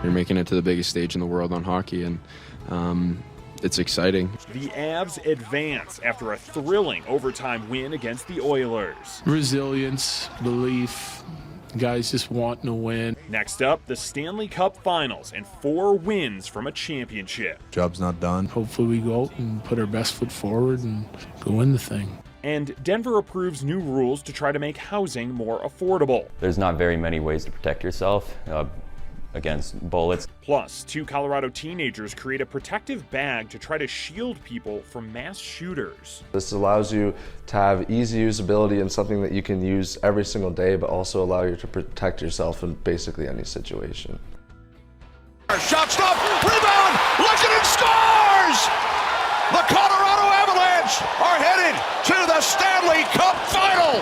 You're making it to the biggest stage in the world on hockey, and it's exciting. The Avs advance after a thrilling overtime win against the Oilers. Resilience, belief, guys just wanting to win. Next up, the Stanley Cup Finals and 4 wins from a championship. Job's not done. Hopefully we go out and put our best foot forward and go win the thing. And Denver approves new rules to try to make housing more affordable. There's not very many ways to protect yourself against bullets. Plus, 2 Colorado teenagers create a protective bag to try to shield people from mass shooters. This allows you to have easy usability and something that you can use every single day, but also allow you to protect yourself in basically any situation. Shot stop, rebound, Lehkonen scores! The Colorado Avalanche are headed to the Stanley Cup Final!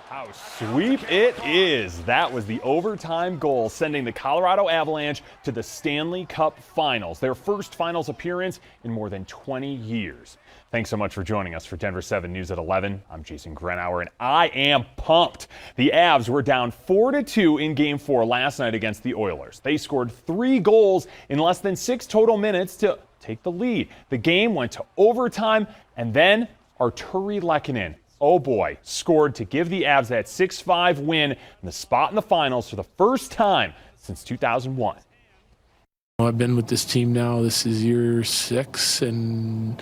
How sweet it is. That was the overtime goal, sending the Colorado Avalanche to the Stanley Cup Finals, their first finals appearance in more than 20 years. Thanks so much for joining us for Denver 7 News at 11. I'm Jason Grenauer, and I am pumped. The Avs were down 4-2 in Game 4 last night against the Oilers. They scored 3 goals in less than 6 total minutes to take the lead. The game went to overtime, and then Arturi Lehkonen, oh boy, scored to give the Avs that 6-5 win and the spot in the finals for the first time since 2001. I've been with this team now, this is year 6, and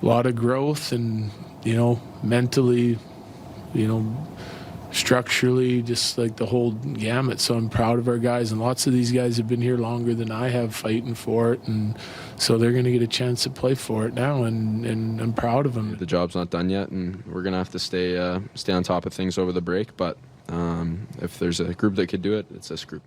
a lot of growth and, mentally, structurally, just like the whole gamut. So I'm proud of our guys, and lots of these guys have been here longer than I have fighting for it, and so they're going to get a chance to play for it now, and I'm proud of them. The job's not done yet, and we're going to have to stay on top of things over the break, but if there's a group that could do it, it's this group.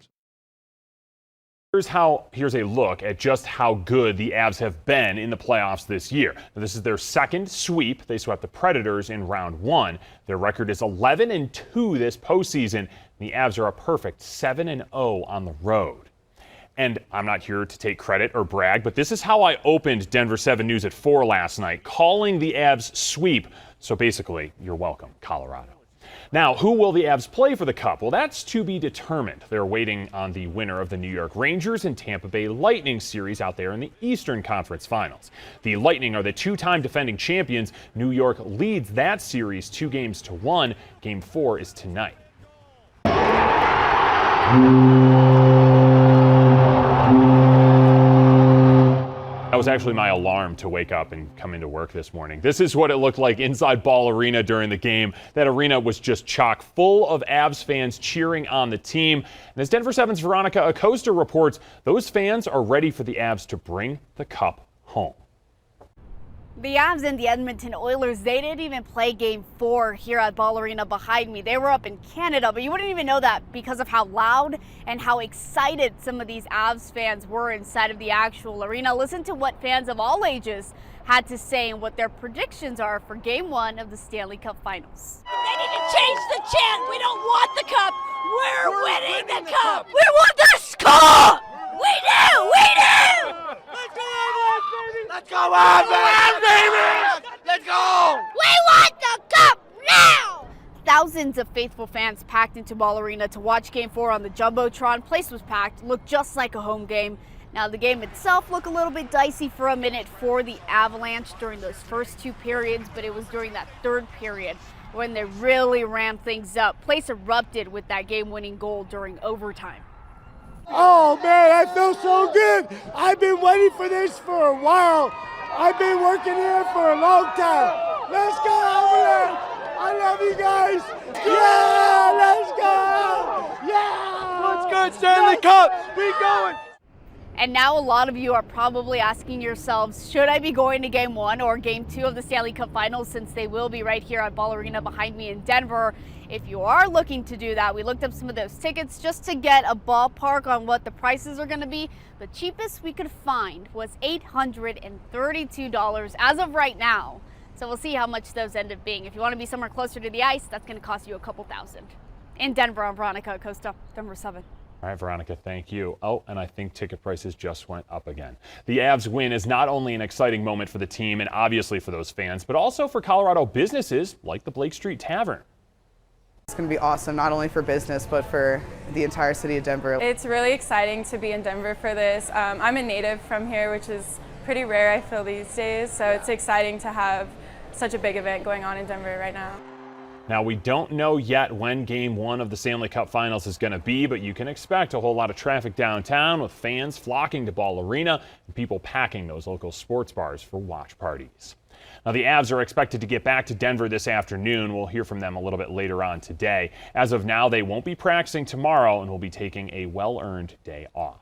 Here's a look at just how good the Avs have been in the playoffs this year. Now, this is their second sweep. They swept the Predators in round 1. Their record is 11-2 this postseason. The Avs are a perfect 7-0 on the road. And I'm not here to take credit or brag, but this is how I opened Denver 7 News at 4 last night, calling the Avs sweep. So basically, you're welcome, Colorado. Now, who will the Avs play for the Cup? Well, that's to be determined. They're waiting on the winner of the New York Rangers and Tampa Bay Lightning series out there in the Eastern Conference Finals. The Lightning are the 2-time defending champions. New York leads that series 2-1. Game 4 is tonight. That was actually my alarm to wake up and come into work this morning. This is what it looked like inside Ball Arena during the game. That arena was just chock full of Avs fans cheering on the team. And as Denver 7's Veronica Acosta reports, those fans are ready for the Avs to bring the cup home. The Avs and the Edmonton Oilers, they didn't even play Game 4 here at Ball Arena behind me. They were up in Canada, but you wouldn't even know that because of how loud and how excited some of these Avs fans were inside of the actual arena. Listen to what fans of all ages had to say and what their predictions are for Game 1 of the Stanley Cup Finals. They need to change the chant. We don't want the cup. We're winning the cup. We want the score. We do. Let's go, Avs, baby! Let's go, Avs, baby! Let's go! We want the cup now. Thousands of faithful fans packed into Ball Arena to watch Game 4 on the Jumbotron. Place was packed, looked just like a home game. Now the game itself looked a little bit dicey for a minute for the Avalanche during those first 2 periods, but it was during that 3rd period when they really ramped things up. Place erupted with that game-winning goal during overtime. Oh man, I feel so good. I've been waiting for this for a while. I've been working here for a long time. Let's go, Avalanche. I love you guys. Yeah, let's go. Yeah. Let's go, Stanley Cup. We going. And now a lot of you are probably asking yourselves, should I be going to Game 1 or Game 2 of the Stanley Cup Finals, since they will be right here at Ball Arena behind me in Denver? If you are looking to do that, we looked up some of those tickets just to get a ballpark on what the prices are going to be. The cheapest we could find was $832 as of right now. So we'll see how much those end up being. If you want to be somewhere closer to the ice, that's going to cost you a couple thousand. In Denver, I'm Veronica Acosta, Denver 7. All right, Veronica, thank you. Oh, and I think ticket prices just went up again. The Avs win is not only an exciting moment for the team and obviously for those fans, but also for Colorado businesses like the Blake Street Tavern. It's going to be awesome, not only for business, but for the entire city of Denver. It's really exciting to be in Denver for this. I'm a native from here, which is pretty rare, I feel, these days. So it's exciting to have such a big event going on in Denver right now. Now, we don't know yet when Game 1 of the Stanley Cup Finals is going to be, but you can expect a whole lot of traffic downtown with fans flocking to Ball Arena and people packing those local sports bars for watch parties. Now, the Avs are expected to get back to Denver this afternoon. We'll hear from them a little bit later on today. As of now, they won't be practicing tomorrow and will be taking a well-earned day off.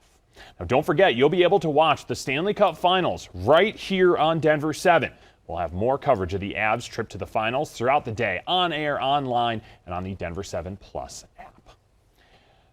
Now, don't forget, you'll be able to watch the Stanley Cup Finals right here on Denver 7. We'll have more coverage of the Avs' trip to the finals throughout the day, on air, online, and on the Denver 7 Plus app.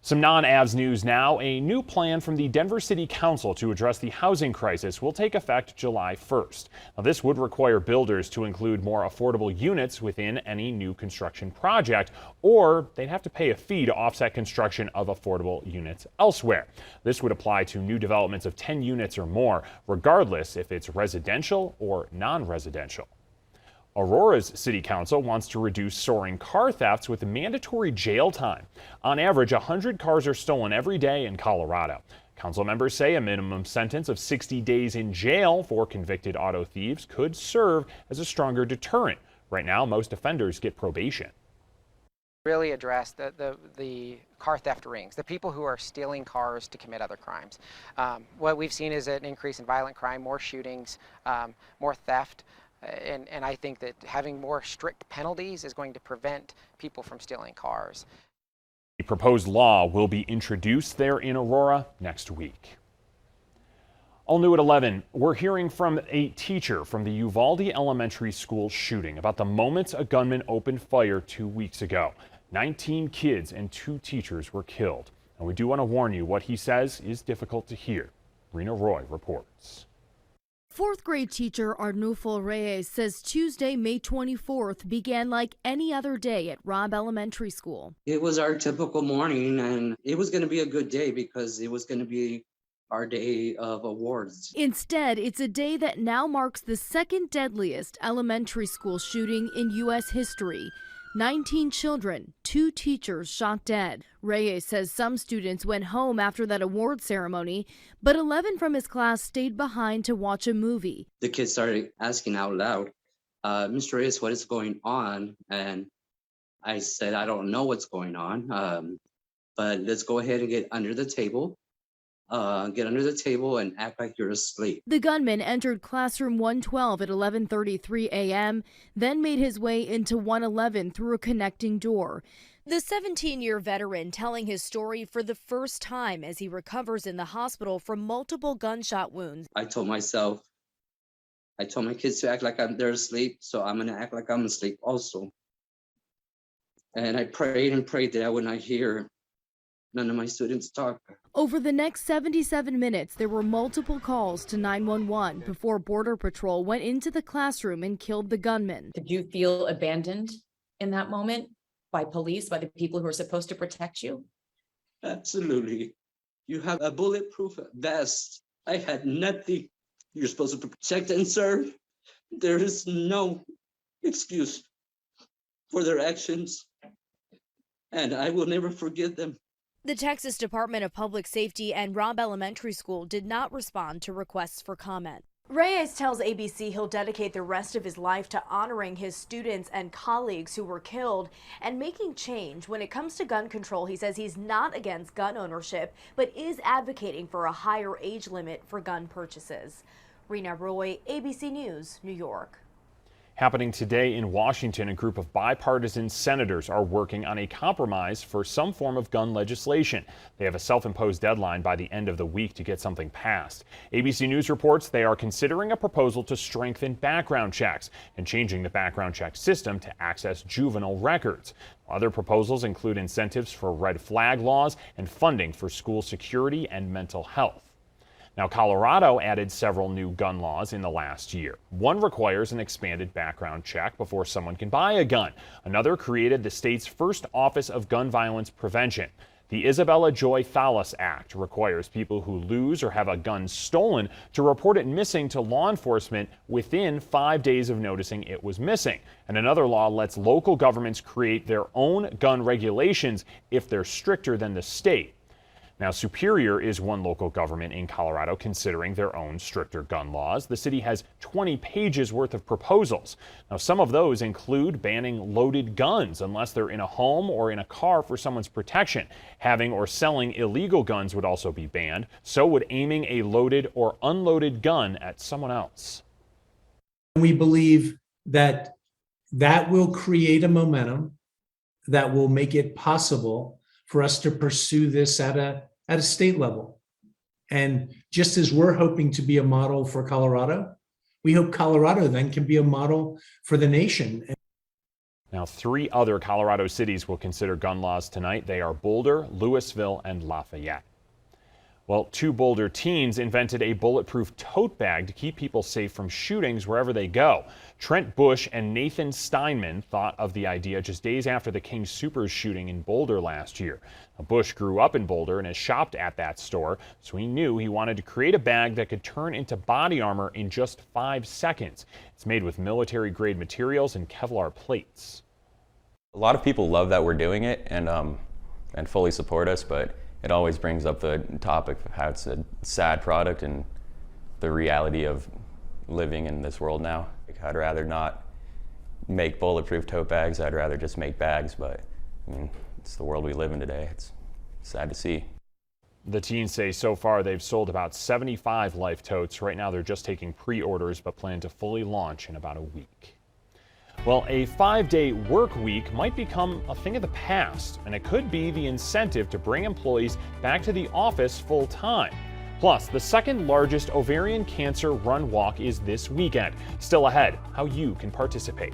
Some non-Avs news now. A new plan from the Denver City Council to address the housing crisis will take effect July 1st. Now, this would require builders to include more affordable units within any new construction project, or they'd have to pay a fee to offset construction of affordable units elsewhere. This would apply to new developments of 10 units or more, regardless if it's residential or non-residential. Aurora's city council wants to reduce soaring car thefts with mandatory jail time. On average, 100 cars are stolen every day in Colorado. Council members say a minimum sentence of 60 days in jail for convicted auto thieves could serve as a stronger deterrent. Right now, most offenders get probation. Really address the car theft rings, the people who are stealing cars to commit other crimes. What we've seen is an increase in violent crime, more shootings, more theft. And I think that having more strict penalties is going to prevent people from stealing cars. The proposed law will be introduced there in Aurora next week. All new at 11, we're hearing from a teacher from the Uvalde Elementary School shooting about the moments a gunman opened fire 2 weeks ago. 19 kids and 2 teachers were killed. And we do want to warn you, what he says is difficult to hear. Rena Roy reports. 4th grade teacher Arnulfo Reyes says Tuesday, May 24th began like any other day at Robb Elementary School. It was our typical morning, and it was going to be a good day because it was going to be our day of awards. Instead, it's a day that now marks the second deadliest elementary school shooting in U.S. history. 19 children, 2 teachers shot dead. Reyes says some students went home after that award ceremony, but 11 from his class stayed behind to watch a movie. The kids started asking out loud, Mr. Reyes, what is going on? And I said, I don't know what's going on, but let's go ahead and get under the table. And act like you're asleep. The gunman entered classroom 112 at 11:33 a.m., then made his way into 111 through a connecting door. The 17-year veteran telling his story for the first time as he recovers in the hospital from multiple gunshot wounds. I told my kids to act like they're asleep, so I'm going to act like I'm asleep also. And I prayed and prayed that I would not hear none of my students talk. Over the next 77 minutes, there were multiple calls to 911 before Border Patrol went into the classroom and killed the gunman. Did you feel abandoned in that moment by police, by the people who are supposed to protect you? Absolutely. You have a bulletproof vest. I had nothing. You're supposed to protect and serve. There is no excuse for their actions, and I will never forgive them. The Texas Department of Public Safety and Robb Elementary School did not respond to requests for comment. Reyes tells ABC he'll dedicate the rest of his life to honoring his students and colleagues who were killed and making change. When it comes to gun control, he says he's not against gun ownership, but is advocating for a higher age limit for gun purchases. Rena Roy, ABC News, New York. Happening today in Washington, a group of bipartisan senators are working on a compromise for some form of gun legislation. They have a self-imposed deadline by the end of the week to get something passed. ABC News reports they are considering a proposal to strengthen background checks and changing the background check system to access juvenile records. Other proposals include incentives for red flag laws and funding for school security and mental health. Now, Colorado added several new gun laws in the last year. One requires an expanded background check before someone can buy a gun. Another created the state's first Office of Gun Violence Prevention. The Isabella Joy Fallis Act requires people who lose or have a gun stolen to report it missing to law enforcement within 5 days of noticing it was missing. And another law lets local governments create their own gun regulations if they're stricter than the state. Now, Superior is one local government in Colorado considering their own stricter gun laws. The city has 20 pages worth of proposals. Now, some of those include banning loaded guns unless they're in a home or in a car for someone's protection. Having or selling illegal guns would also be banned. So would aiming a loaded or unloaded gun at someone else. We believe that that will create a momentum that will make it possible for us to pursue this at a state level. And just as we're hoping to be a model for Colorado, we hope Colorado then can be a model for the nation. Now, 3 other Colorado cities will consider gun laws tonight. They are Boulder, Louisville, and Lafayette. Well, 2 Boulder teens invented a bulletproof tote bag to keep people safe from shootings wherever they go. Trent Bush and Nathan Steinman thought of the idea just days after the King Soopers shooting in Boulder last year. Now, Bush grew up in Boulder and has shopped at that store, so he knew he wanted to create a bag that could turn into body armor in just 5 seconds. It's made with military-grade materials and Kevlar plates. A lot of people love that we're doing it and fully support us, but it always brings up the topic of how it's a sad product and the reality of living in this world now. I'd rather not make bulletproof tote bags. I'd rather just make bags, but I mean, it's the world we live in today. It's sad to see. The teens say so far they've sold about 75 Life totes. Right now they're just taking pre-orders, but plan to fully launch in about a week. Well, a 5-day work week might become a thing of the past, and it could be the incentive to bring employees back to the office full time. Plus, the second largest ovarian cancer run walk is this weekend. Still ahead, how you can participate.